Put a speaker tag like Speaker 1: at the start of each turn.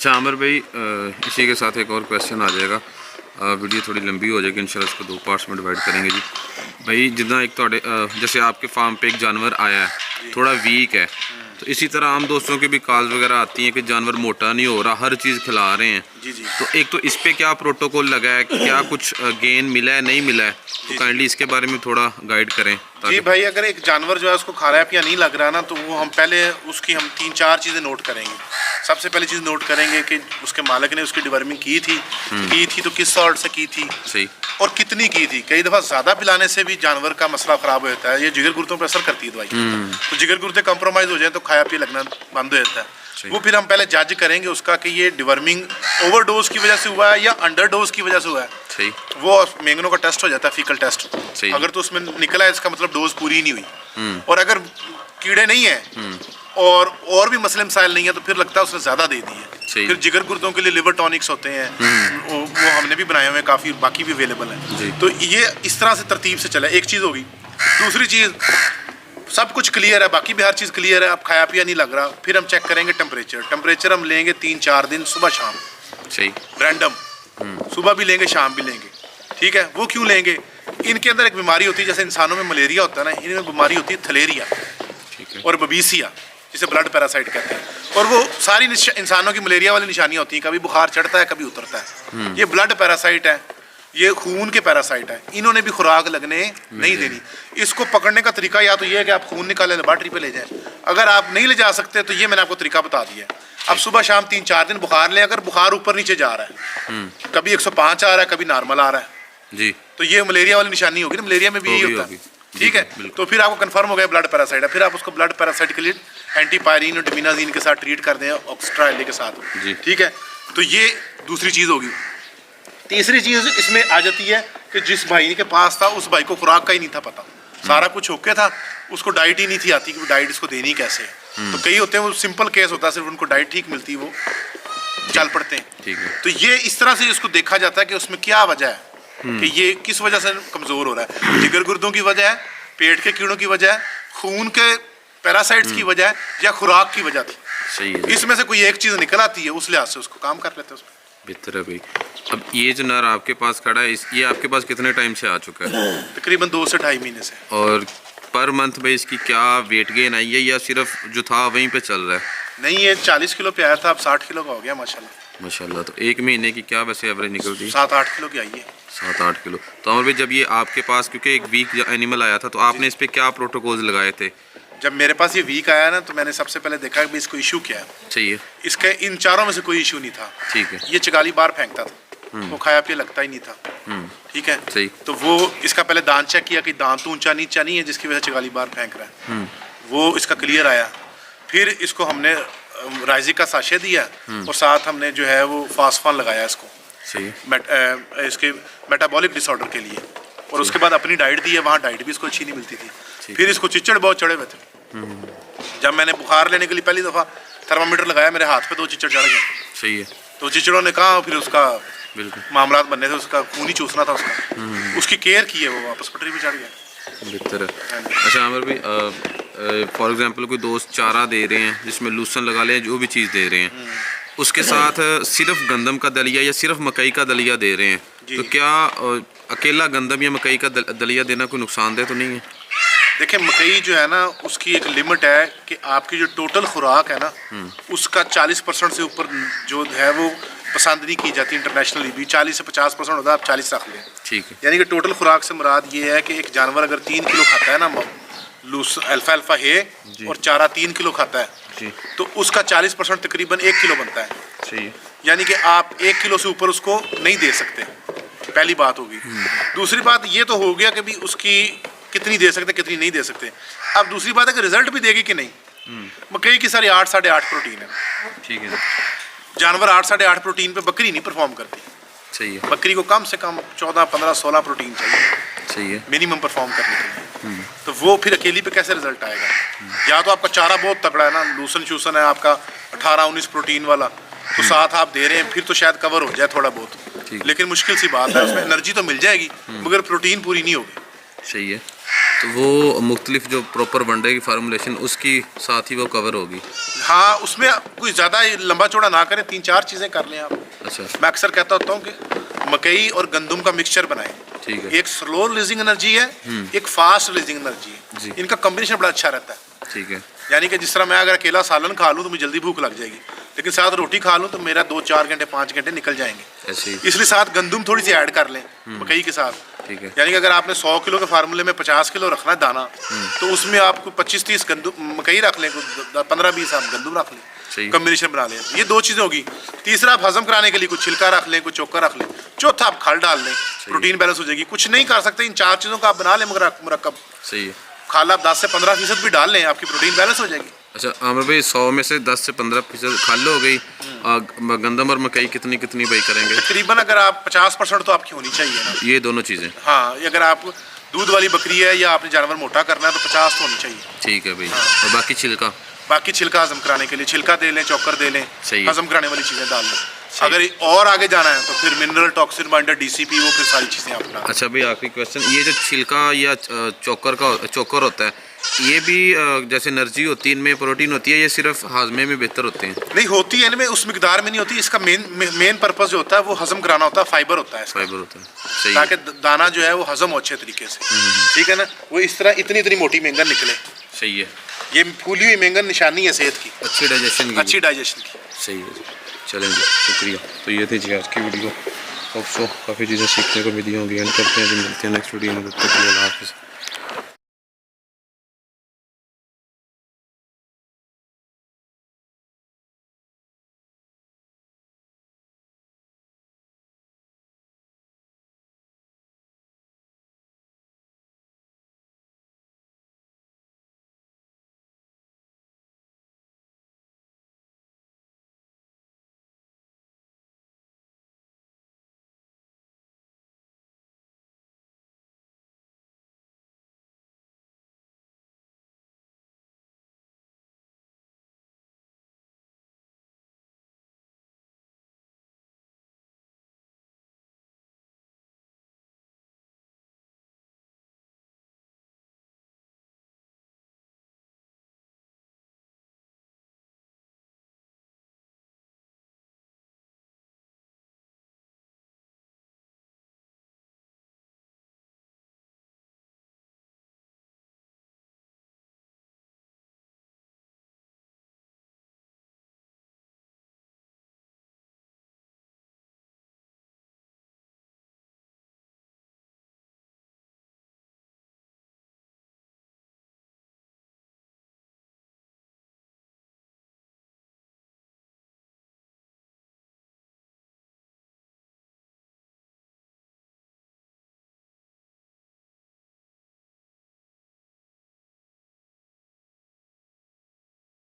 Speaker 1: अच्छा आमिर भाई, इसी के साथ एक और क्वेश्चन आ जाएगा। वीडियो थोड़ी लंबी हो जाएगी, इंशाल्लाह इसको 2 पार्ट्स में डिवाइड करेंगे जी। भाई जितना एक थोड़े जैसे आपके फार्म पे एक जानवर आया है थोड़ा वीक है, तो इसी तरह आम दोस्तों की भी कॉल्स वगैरह आती हैं कि जानवर मोटा नहीं हो रहा, हर चीज़ खिला रहे हैं
Speaker 2: जी जी।
Speaker 1: तो एक तो इस पे क्या प्रोटोकॉल लगा है, क्या कुछ गेन मिला है नहीं मिला है, तो काइंडली इसके बारे में थोड़ा गाइड करें।
Speaker 2: जी भाई, अगर एक जानवर जो है उसको खाना पिया नहीं लग रहा ना, तो वो हम पहले उसकी हम 3-4 चीज़ें नोट करेंगे। सबसे पहली चीज़ नोट करेंगे कि उसके मालिक ने उसकी डिवर्मिंग की थी तो किस सॉर्ट से की थी
Speaker 1: सही, और
Speaker 2: कितनी की थी। कई दफ़ा ज़्यादा पिलाने से भी जानवर का मसला ख़राब हो जाता है, ये जिगर गुर्दों पर असर करती है दवाई। तो जिगर गुर्दे कंप्रोमाइज़ हो जाए तो खाया पिया लगना बंद हो जाता है। वो फिर हम पहले जज करेंगे उसका कि ये डिवर्मिंग ओवरडोज की वजह से हुआ है या अंडरडोज की वजह से हुआ है।
Speaker 1: सही,
Speaker 2: वो मैंगनो का टेस्ट हो जाता है, फीकल टेस्ट। अगर तो उसमें निकला है इसका मतलब डोज पूरी नहीं हुई, और अगर कीड़े नहीं है और भी मसले मसाइल नहीं है तो फिर लगता है उसने ज़्यादा दे दी है। फिर जिगर गुर्दों के लिए लिवर टॉनिक्स होते हैं, वो हमने भी बनाए हुए हैं, काफ़ी बाकी भी अवेलेबल है। तो ये इस तरह से तरतीब से चला। एक चीज़ होगी। दूसरी चीज़, सब कुछ क्लियर है, बाकी भी हर चीज़ क्लियर है, अब खाया पिया नहीं लग रहा, फिर हम चेक करेंगे टेम्परेचर हम लेंगे 3-4 दिन सुबह शाम, सही रैंडम, सुबह भी लेंगे शाम भी लेंगे, ठीक है। वो क्यों लेंगे? इनके अंदर एक बीमारी होती है, जैसे इंसानों में मलेरिया होता है ना, इनमें बीमारी होती है थलेरिया और बबीसिया, जिसे ब्लड पैरासाइट कहते हैं। और वो सारी इंसानों की मलेरिया वाली निशानियाँ होती हैं, कभी बुखार चढ़ता है कभी उतरता है। ये ब्लड पैरासाइट है, ये खून के पैरासाइट है, इन्होंने भी खुराक लगने नहीं देनी। इसको पकड़ने का तरीका या तो ये है कि आप खून निकालें लेबॉर्ट्री पे ले जाएं, अगर आप नहीं ले जा सकते तो ये मैंने आपको तरीका बता दिया है। अब सुबह शाम 3-4 दिन बुखार लें, अगर बुखार ऊपर नीचे जा रहा है, कभी 105 आ रहा है कभी नॉर्मल आ रहा है जी, तो ये मलेरिया वाली निशानी होगी ना, मलेरिया में भी यही होता है, ठीक है। तो फिर आपको कंफर्म हो गया ब्लड पैरासाइट है, फिर आप उसको ब्लड पैरासाइट के लिए एंटीपायरिन और डिमिनाजीन के साथ ट्रीट कर दें, ऑक्स्ट्राइल के साथ, ठीक है। तो ये दूसरी चीज़ होगी। तीसरी चीज़ इसमें आ जाती है कि जिस भाई के पास था उस भाई को खुराक का ही नहीं था पता, सारा कुछ ओके था, उसको डाइट ही नहीं थी आती कि डाइट इसको देनी कैसे। तो कई होते हैं वो सिंपल केस होता है, सिर्फ उनको डाइट ठीक मिलती है, वो चल पड़ते हैं, ठीक है। तो ये इस तरह से इसको देखा जाता है कि उसमें क्या वजह है, कि ये किस वजह से कमज़ोर हो रहा है। जिगर गुर्दों की वजह है, पेट के कीड़ों की वजह है, खून के पैरासाइट्स की वजह है, या खुराक की वजह थी। सही है, इसमें से कोई एक चीज़ निकल आती है, उस लिहाज से उसको काम कर लेते हैं उसमें।
Speaker 1: बेहतर है भाई। अब ये जो नर आपके पास खड़ा है, ये आपके पास कितने टाइम से आ चुका है?
Speaker 2: तकरीबन 2 से 2.5 महीने से।
Speaker 1: और पर मंथ भाई इसकी क्या वेट गेन आई है, या सिर्फ जो था वहीं पे चल रहा है?
Speaker 2: नहीं, ये 40 किलो पे आया था, अब 60 किलो का हो गया माशाल्लाह।
Speaker 1: माशाल्लाह। तो 1 महीने की क्या वैसे एवरेज निकलती है?
Speaker 2: 7-8 किलो की आई है।
Speaker 1: 7-8 किलो। तो अमर भाई जब ये आपके पास, क्योंकि एक वीक एनिमल आया था, तो आपने इस पर क्या प्रोटोकॉल्स लगाए थे?
Speaker 2: जब मेरे पास ये वीक आया ना, तो मैंने सबसे पहले देखा कि इसको इशू क्या है।
Speaker 1: सही है।
Speaker 2: इसके इन चारों में से कोई इशू नहीं था, ठीक है। ये चगाली बार फेंकता था, वो खाया पिया लगता ही नहीं था, ठीक है। सही। तो वो इसका पहले दांत चेक किया कि दांत ऊंचा नीचा नहीं है जिसकी वजह से चगाली बार फेंक रहा है, वो इसका क्लियर आया। फिर इसको हमने राइजिक का साशे दिया, और साथ हमने जो है वो फास्फान लगाया इसको, सही, इसके मेटाबॉलिक डिसऑर्डर के लिए। और उसके बाद अपनी डाइट दी है, वहाँ डाइट भी इसको अच्छी नहीं मिलती थी। फिर इसको चिच्चड़ बहुत चढ़े हुए थे। जब मैंने बुखार लेने के लिए पहली दफ़ा थर्मामीटर लगाया, मेरे हाथ पे 2 चिच्चड़ चढ़ गए। सही है। तो चिच्चड़ों ने कहा, फिर उसका मामला बनने थे, उसका खून ही चूसना था उसका, उसकी केयर की है, वो वापस पटरी पे चढ़ गया। बेहतर है।
Speaker 1: अच्छा आमिर भाई, फॉर एग्जांपल कोई दोस्त चारा दे रहे हैं जिसमें लूसन लगा लें, जो भी चीज़ दे रहे हैं, उसके साथ सिर्फ गंदम का दलिया या सिर्फ मकई का दलिया दे रहे हैं, तो क्या अकेला गंदम या मकई का दलिया देना कोई नुकसानदेह तो नहीं है?
Speaker 2: देखिए, मकई जो है ना, उसकी एक लिमिट है कि आपकी जो टोटल खुराक है ना, उसका 40% से ऊपर जो है वो पसंद नहीं की जाती इंटरनेशनली भी। 40 से 50% होता है, आप 40 रख लें, ठीक है। यानी कि टोटल खुराक से मुराद ये है कि एक जानवर अगर 3 किलो खाता है ना, लूस अल्फा है, और चारा 3 किलो खाता है, तो उसका 40% तकरीबन 1 किलो बनता है। यानी कि आप 1 किलो से ऊपर उसको नहीं दे सकते, पहली बात होगी। दूसरी बात ये तो हो गया कि भी उसकी कितनी दे सकते कितनी नहीं दे सकते। अब दूसरी बात है कि रिजल्ट भी देगी कि नहीं। मकई की सारी 8-8.5 प्रोटीन है, ठीक है। जानवर 8-8.5 प्रोटीन पे बकरी नहीं परफॉर्म करती, सही है। बकरी को कम से कम 14, 15, 16 प्रोटीन चाहिए, सही है, मिनिमम परफॉर्म करने के लिए। तो वो फिर अकेली पे कैसे रिजल्ट आएगा? या तो आपका चारा बहुत तगड़ा है ना, लूसन शूसन है आपका 18-19 प्रोटीन वाला, तो साथ आप दे रहे हैं, फिर तो शायद कवर हो जाए थोड़ा बहुत, लेकिन मुश्किल सी बात है, उसमें एनर्जी तो मिल जाएगी मगर प्रोटीन पूरी नहीं होगी, सही है।
Speaker 1: तो वो मुख्तलिफ जो प्रॉपर वनडे की फार्मूलेशन उसकी साथ ही वो कवर होगी।
Speaker 2: हाँ, उसमें कोई ज़्यादा लंबा चौड़ा ना करें, 3-4 चीज़ें कर लें आप।
Speaker 1: अच्छा,
Speaker 2: मैं अक्सर कहता होता हूँ कि मकई और गंदम का मिक्सचर बनाएं।
Speaker 1: ठीक है।
Speaker 2: एक स्लो रिलीजिंग एनर्जी है, एक फास्ट रिलीजिंग एनर्जी
Speaker 1: जी।
Speaker 2: है, इनका कॉम्बिनेशन बड़ा अच्छा रहता है।
Speaker 1: ठीक है।
Speaker 2: यानी कि जिस तरह मैं अगर अकेला सालन खा लूँ तो मुझे जल्दी भूख लग जाएगी, लेकिन साथ रोटी खा लूँ तो मेरा 2-4 घंटे 5 घंटे निकल जाएंगे।
Speaker 1: ऐसे ही।
Speaker 2: इसलिए साथ गंदम थोड़ी सी ऐड कर लें मकई के साथ।
Speaker 1: ठीक है।
Speaker 2: यानी कि अगर आपने 100 किलो के फार्मूले में 50 किलो रखना है दाना, तो उसमें आपको 25-30 गंदम मकई रख लें, 15-20 आप गंदम रख
Speaker 1: सही।
Speaker 2: लें, कम्बिनेशन बना लें। ये 2 चीज़ें होगी। तीसरा, आप हजम कराने के लिए कुछ छिलका रख लें, कुछ चोकर रख लें। चौथा, आप खल डाल लें, प्रोटीन बैलेंस हो जाएगी। कुछ नहीं कर सकते, इन 4 चीज़ों का आप बना लें मुरक्कब।
Speaker 1: सही है।
Speaker 2: खाल आप 10 से 15% भी डाल लें, आपकी प्रोटीन बैलेंस हो जाएगी।
Speaker 1: अच्छा आमिर भाई, 100 में से 10 से 15% खाल हो गई, गंदम और मकई कितनी कितनी भाई करेंगे?
Speaker 2: तकरीबन अगर आप 50% तो आपकी होनी चाहिए ना।
Speaker 1: ये दोनों चीज़ें।
Speaker 2: हाँ, ये अगर आप दूध वाली बकरी है या आपने जानवर मोटा करना है तो 50 तो होनी चाहिए।
Speaker 1: ठीक है भाई। और बाकी छिलका?
Speaker 2: बाकी छिलका हजम कराने के लिए छिलका दे लें, चौकर दे लें,
Speaker 1: सही है।
Speaker 2: हजम कराने वाली चीज़ें डाल लें। अगर और आगे जाना है तो फिर मिनरल टॉक्सिन बाइंडर, डीसीपी, वो फिर सारी चीज़ें आप डालें।
Speaker 1: अच्छा भाई, आखिरी क्वेश्चन, ये जो छिलका या चोकर होता है, ये भी जैसे एनर्जी होती है इनमें, प्रोटीन होती है, ये सिर्फ हाजमे में बेहतर होते हैं?
Speaker 2: नहीं होती है, इनमें उस मिकदार में नहीं होती। इसका मेन पर्पस जो होता है वो हजम कराना होता है, फाइबर होता है इसका।
Speaker 1: फाइबर होता है। सही है।
Speaker 2: ताकि दाना जो है वो हजम हो अच्छे तरीके से। ठीक है ना, वो इस तरह इतनी इतनी मोटी मेंगन निकले।
Speaker 1: सही है।
Speaker 2: ये फूली हुई मेंगन निशानी है सेहत की,
Speaker 1: अच्छी डाइजेशन की।
Speaker 2: अच्छी डाइजेशन की।
Speaker 1: सही है जी। चलें जी, शुक्रिया। तो ये थी जी आज की वीडियो। होप सो काफ़ी चीज़ें सीखने को मिली होंगी। एंड करते हैं जी, मिलते हैं नेक्स्ट वीडियो में। तब तक के लिए अल्लाह हाफ़िज़।